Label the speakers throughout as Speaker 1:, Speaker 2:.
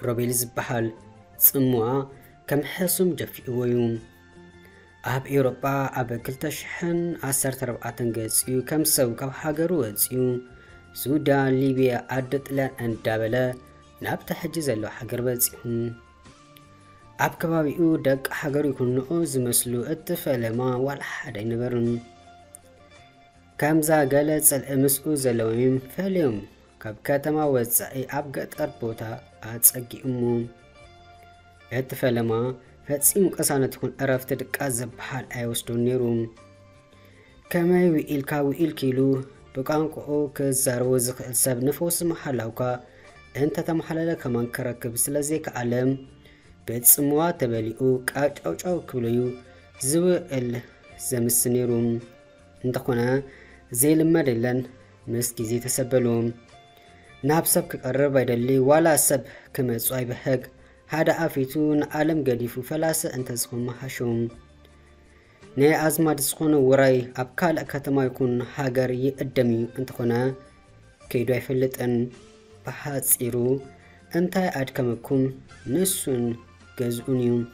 Speaker 1: روبيل زبحال صموا كم حسم جفيويوم أب أوروبا أب كلتشحن 14 جزء كم سو كم حجرو جزء سودان ليبيا عدت لان اندابلا نابت حجز اللو حجر بزيهم أب كبابيو دق حجرو يكون نؤز مسلو اتفلما والحد ينبرن كم زا قالت الامسو زلويم فاليوم كب كاتما وزعي أب قطر بوتا أتسقي أمو اتفلما فتسيم قصانة تكون أرفت دك أزب حال أيوستون نيروم كما ويل كاويل كيلو بقانقو كزارو زخ السب نفوس محلاوكا انت تمحلل كمان كركب سلازيك عالم بتصموا تبليو قاج اوچاو كبليو زو ال زمسنيروم انتخونا زي المدلن مسكي زي تسبلوم نابسب كقرب ايدلي ولا سب كمصاي بهق هذا افيتون عالم قديفو فلاسه انت زخم محشوم ني ازماد سخون وراي ابكال كتما يكون هاجر يقدمي انت خونا كيدو يفلطن بحاصيرو انت ادكمكم نسون غزونيو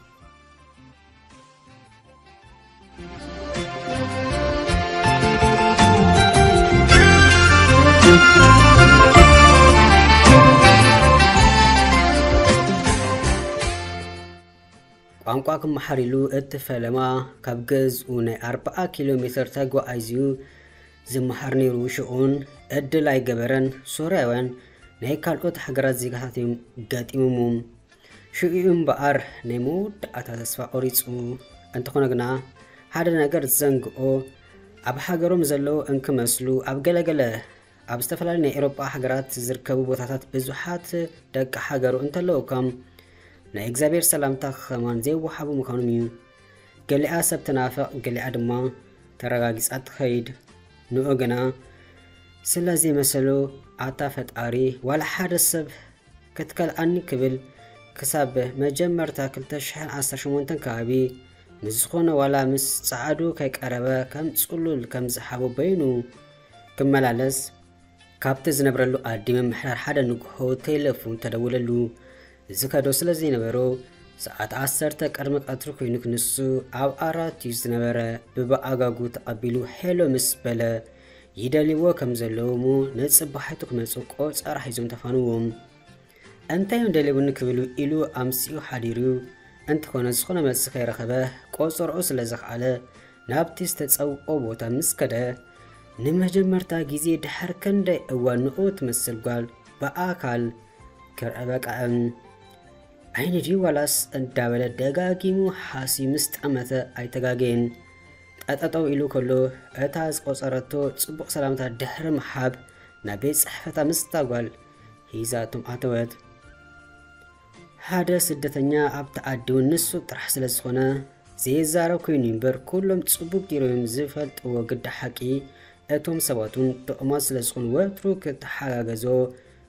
Speaker 1: ቋንቋኩም محريلو اتفلما كابجز وني 4 كيلومتر تاغو ايزيو زمحرنيرو شؤون ادلاي جبرن سوريوان ناي كالقوت حجرات زيغاتيم غاتيموم شؤيم بار نيمود اتا تسفا اوريصو انتخونا غنا هذا ነገር ዘንግኦ ኣብ ሃገሮም ዘሎ እንክመስሉ ኣብ ገለገለ ኣብ ዝተፈላለዩ ኤውሮጳ ሃገራት ዝርከቡ ቦታታት ብዙሓት ደቂ ሃገሩ እንተለው ከም ናይ እግዚአብሔር ሰላምታ ከማን ዘይወሓቡ ምዃኑም እዩ ገሊኣ ሰብ ተናፍቕ ገሊኣ ድማ ተረጋጊጻት ኸይድ ንኦገና ስለዚ መሰሎ ኣታ ፈጣሪ ዋላ ሓደ ሰብ ክትከልኣኒ ክብል ክሳብ መጀመርታ 2018 ከባቢ ንዝኾነ ዋላ ምስ ጻዕዱ ከይቀረበ ከም ጽሉል ከም ዝሓቦ በይኑ ክመላለስ ካብቲ ዝነብረሉ ኣዲ መምሕዳር ሓደ ንግሆ ቴሌፎን ተደውለሉ ዝከዶ ስለዚህ ነበሮ ሰዓት 10 ቀርመ ቀትሩ ኮይኑ ክንሱ ኣብ አራት ይዝነበረ በባአጋጉ ተቀቢሉ ሄሎ ምስ በለ ይደልዎ ከም ዘለውሙ ነጽባሕቱ ክመጽ ቆጻር ሒዞም ተፋኑዎም እንታይም ደልቡን ክብሉ ኢሉ ኣምሲኡ ሓዲሩ እንት ኮነ ዝኾነ መልስ ከይረኸበ ቆጽርኡ ስለዘኽዓለ ናብቲ ዝተጸውቆ ቦታ ምስከደ ንመጀመርታ ጊዜ ድሕር ክንደይ እዋንኡ ትመስል ጓል በአካል ከርበቃም عين دي ولاس اندابل دغاغيمو حاسي مستعمته ايتغاغين ጣጣጣው ኢሉ ከሎ እታዝ ቆጸረቶ ጽቡቕ ሰላምታ ድሕር መሓብ ናቤት ጽሕፈታ ምስታጓል ሂዛቱም አተወት ሓደ ስደተኛ ኣብ ተዓድው ንሱ ጥራሕ ስለ ዝኾነ ዘይዛረብ ኮይኑ እምበር ኩሎም ጽቡቕ ጌሮም ዝፈልጥዎ ግዳ ሓቂ እቶም ሰባቱን ጥቕማ ስለ ዝኾኑ ወትሩ ክትሓጋገዞ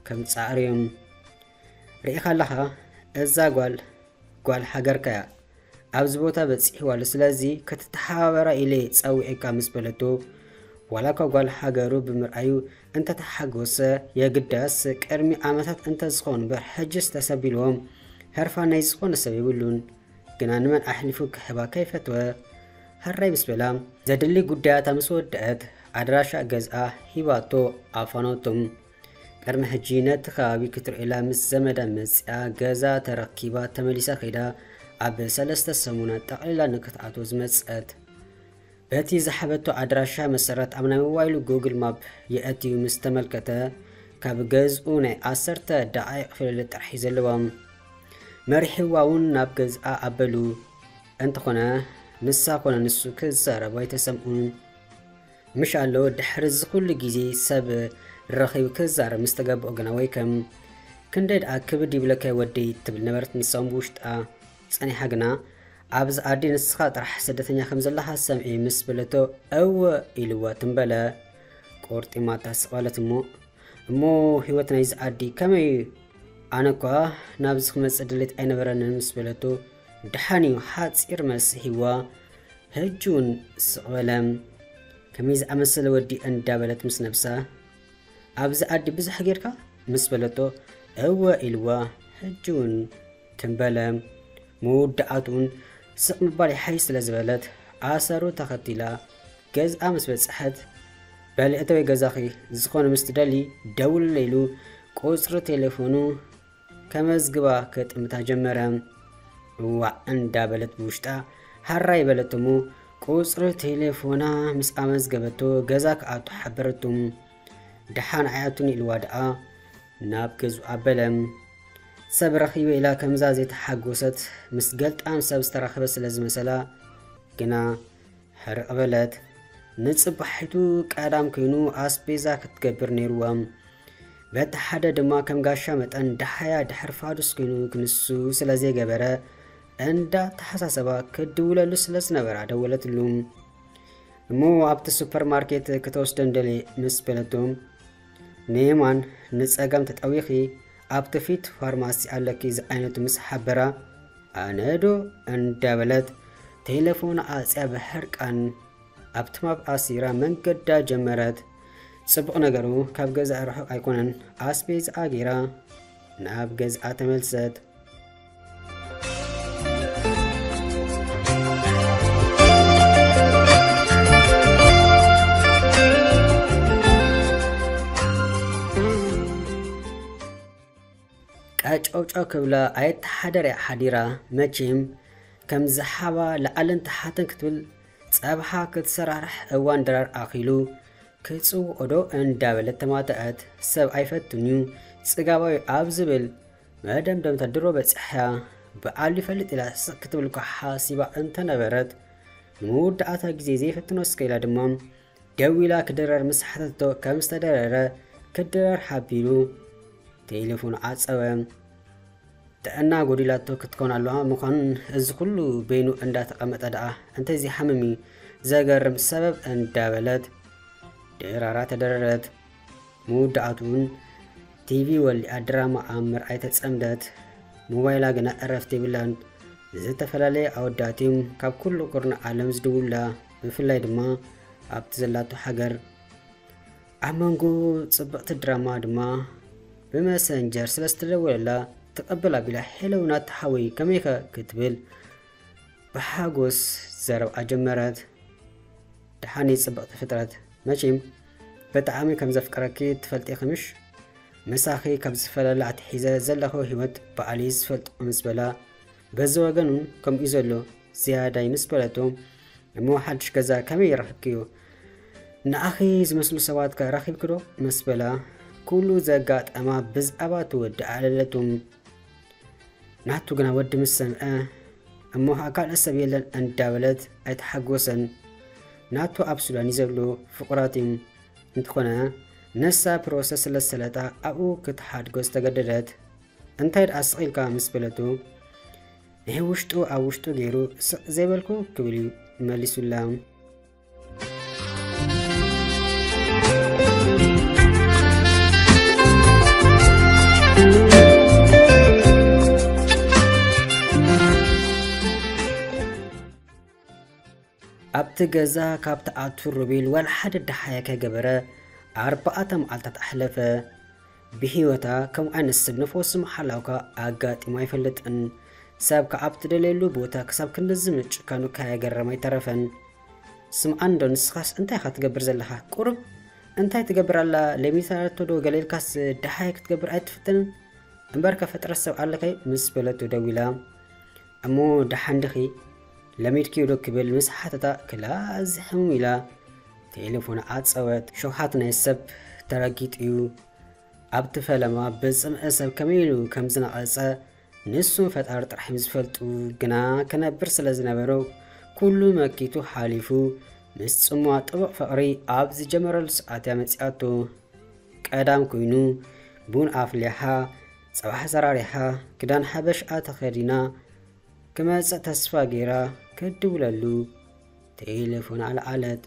Speaker 1: ከም ጻዕርዮም ርኢኻለኻ እዛጓል ሃገርከያ ኣብዚ ቦታ በጽሕዋል ስለዚ ከተተሓባበራ ኢለ ጻውዒካ ምስ በለቶ ወላካ ጓል ሃገሩ ብምርኣዩ እንተ ተሓጎሰ የግዳስ ቀርሚ ዓመታት እንተ ዝኾኑ በሕጅስ ተሰቢሎም هرفا نيزقون سبيبولون كنا نمن أحلفو كحبا كيف توى هرّي بسبلام زدلي قداتا مسودات عدراشا جزء هباتو عفانوتم كرم هجينة خابي كتر إلى مس زمدا مسعى جزا تركيبات تمليسا خيدا عب سلسة سمونة تقليلا نكتعاتو زمسعت باتي زحبتو عدراشا مسرات عمنا موبايلو جوجل ماب يأتيو مستملكتا كاب جزءوني عصرتا دعايق في الترحيز اللوام مرحواون ناب جزء عبلو انت خونا نسا خونا نسو كزارة بايتسمعون مش علو دحرز كل جيزي سب الرخيب كزارة مستقاب اوغناويكم كنديد اكبر ديبلكا ودي تبل نبرت نسام بوشتا تساني حقنا عبز عادي نسخة طرح سدتنيا خمز الله السمعي مسبلتو او إلوا تنبلا كورتي ما تسقالت مو هيوتنا يز عادي كمي أنا كوا نابز خمس أدلت أين برنا مسبلتو دحاني وحات إرمس هوا هجون سقلم كميز أمسل ودي أن دابلت مسنبسا عبز عادي بزح غيركا مسبلتو أو إلوا ሕጂውን ትንበለም መወዳኣቱን ስቕ ምባል ይሓይስ ስለዝበለት ኣሰሩ ተኸቲላ ገዝኣ ምስ በፅሐት በልእተወይ ገዛኺ ዝኾነ ምስ ትደሊ ደውል ኢሉ ቁፅሪ ቴሌፎኑ ከመዝግባ ከጥምታ ጀመረ እዋዕ እንዳበለት ብውሽጣ ሃራ ይበለትሙ ቁፅሪ ቴሌፎና ምስ ኣመዝገበቶ ገዛ ክኣቱ ሓበረቱም ድሓን ዓያቱን ኢልዋ ደኣ ናብ ገዝኡ ኣበለም ሰብ ረኺበ ኢላ ከምዛ ዘይተሓጎሰት ምስ ገልጣም ሰብ ዝተረኸበ ስለ ዝመሰላ ግና ሕርቕ በለት ንፅባሒቱ ቀዳም ኮይኑ ኣስቤዛ ክትገብር ነይሩዋም በቲ ሓደ ድማ ከም ጋሻ መጠን ዳሓያ ድሕር ፋዱስ ኮይኑ ክንሱ ስለ ዘይገበረ እንዳ ተሓሳሰባ ክድውለሉ ስለ ዝነበራ ደወለትሉ እሞ ኣብቲ ሱፐርማርኬት ክትወስደን ደሊ ምስ በለቶም ንየማን ንፀገም ተጠዊኺ ኣብቲ ፊት ፋርማሲ ኣለኪ ዝዓይነቱ ምስ ሓበራ ኣነዶ እንዳበለት ቴሌፎን ኣፅያ ብሕርቃን ኣብቲ ማብ ኣሲራ መንገዳ ጀመረት ጽቡቕ ነገሩ ካብ ገዛእ ርሑቕ ኣይኮነን ኣስቤዛ ጌራ ናብ ገዝኣ ተመልሰት ቃጫውጫው ክብላ ኣይተሓደር ሓዲራ መቼም ከም ዝሓባ ለዓልን ተሓተን ክትብል ፀብሓ ክትሰራርሕ እዋን ድራር ኣኺሉ ክጽውዖዶ እንዳበለት ተማተአት ሰብ ኣይፈትንዩ ጽጋባዊ ኣብ ዝብል መደምደምታ ድሮ በጽሕያ በዓል ይፈልጥ ኢላ ስቕ ክትብል ሓሲባ እንተነበረት ንመወዳእታ ግዜ ዘይፈትኖ ስከኢላ ድማ ደው ኢላ ክድረር ምስ ሓተቶ ከም ዝተደረረ ክድረር ሓቢሉ ቴሌፎን ዓፀወ ጥዕና ጎዲላቶ ክትኮን ኣለዋ ምዃን እዚ ኩሉ በይኑ እንዳተቐመጠ ደኣ እንተዚ ሓመሚ ዘገርም ሰበብ እንዳበለት ድራራ ተደረረት መወዳእቱን ቲቪ ወሊኣ ድራማ ኣብ ምርኣይ ተጸምደት ሞባይላ ግና ዕረፍቲ ይብላን ዝተፈላለየ ኣወዳትዮም ካብ ኩሉ ቁርና ዓለም ዝድውላ ብፍላይ ድማ ኣብቲ ዘላቶ ሃገር ኣብ መንጎ ጽብቕቲ ድራማ ድማ ብመሰንጀር ስለዝተደወለላ ተቐበላ ቢላ ሄሎ ናተሓወይ ከመይከ ክትብል ብሓጎስ ዘረብኣ ጀመረት ድሓኒ ጽብቕቲ ፍጥረት መቼም በጣዕሚ ከም ዘፍቅረኪ ትፈልጢ ኸምሽ መሳኺ ካብ ዝፈላለ ኣትሒዘ ዘለኹ ህይወት በዓሊ ዝፈልጦ ምስ በላ በዚ ወገኑን ከምኡ ዘሎ ዝያዳ ምስ በለቶ እሞ ሓድሽ ገዛ ከመይ ይረኽብክዮ ንኣኺ ዝመስሉ ሰባት ከረኺብክዶ ምስ በላ ኩሉ ዘጋጠማ ብዛዕባ ትወድእ ኣለለቱም ናቱ ግና ወዲ ምስ ሰምዐ እሞ ካልእ ሰብ የለን እንዳበለት ኣይተሓጎሰን ናቱ ኣብ ሱዳን ዘሎ ፍቁራትም እንትኾነ ነሳ ፕሮሰስ ስለሰለጣ ኣብኡ ክትሓድጎስ ተገደደት እንታይ ደኣ ስቕ ምስ በለቱ ይሄ ውሽጡ ኣብ ውሽጡ ገይሩ ስቕ ዘይበልኩ ክብል መሊሱላ ኣብቲ ገዛ ካብቲ ኣቱ ሩቢል ወላ ሓደ ዳሓያ ከገበረ 4 መዓልታት ኣሕለፈ ብሂወታ ከም ዓይነት ሰብ ነፈሱ መሓላውካ ኣጋጢሞ ኣይፈልጥን ሰብ ከኣብቲ ደለየሉ ቦታ ክሳብ ክንዝምጭ ካኑ ካየገረም ኣይተረፈን ስምዓን ዶ ንስኻስ እንታይ ኻ ትገብር ዘለኻ ቁርብ እንታይ ትገብር ኣላ ለሚታቶ ዶ ገሌልካስ ዳሓያ ክትገብር ኣይትፍትንን እምበር ከፈጥረት ሰብ ኣለከይ ምስ በለቱ ደዊላ እሞ ዳሓንድኺ ለሚድኪ ዶ ክብል ምስ ሓተታ ክላዝሕሙ ኢላ ቴሌፎን ዓፀወት ሸውሓት ናይ ሰብ ተረጊጥ እዩ ኣብቲ ፈለማ ብፅምዐ ሰብ ከመይሉ ከም ዝነቐፀ ንሱን ፈጣሪ ጥራሕ ዝፈልጡ ግና ከነብር ስለ ዝነበሮ ኩሉ መኪቱ ሓሊፉ ምስ ጽሙዋ ጥቡቕ ፍቕሪ ኣብ ዝጀመረሉ ሰዓት መፂኣቶ ቀዳም ኮይኑ ቡን ኣፍሊሓ ፀባሕ ሰራሪሓ ክዳን ሓበሻ ተኸዲና ክመፅእ ተስፋ ገይራ ከድውለሉ ቴሌፎን ኣልዓለት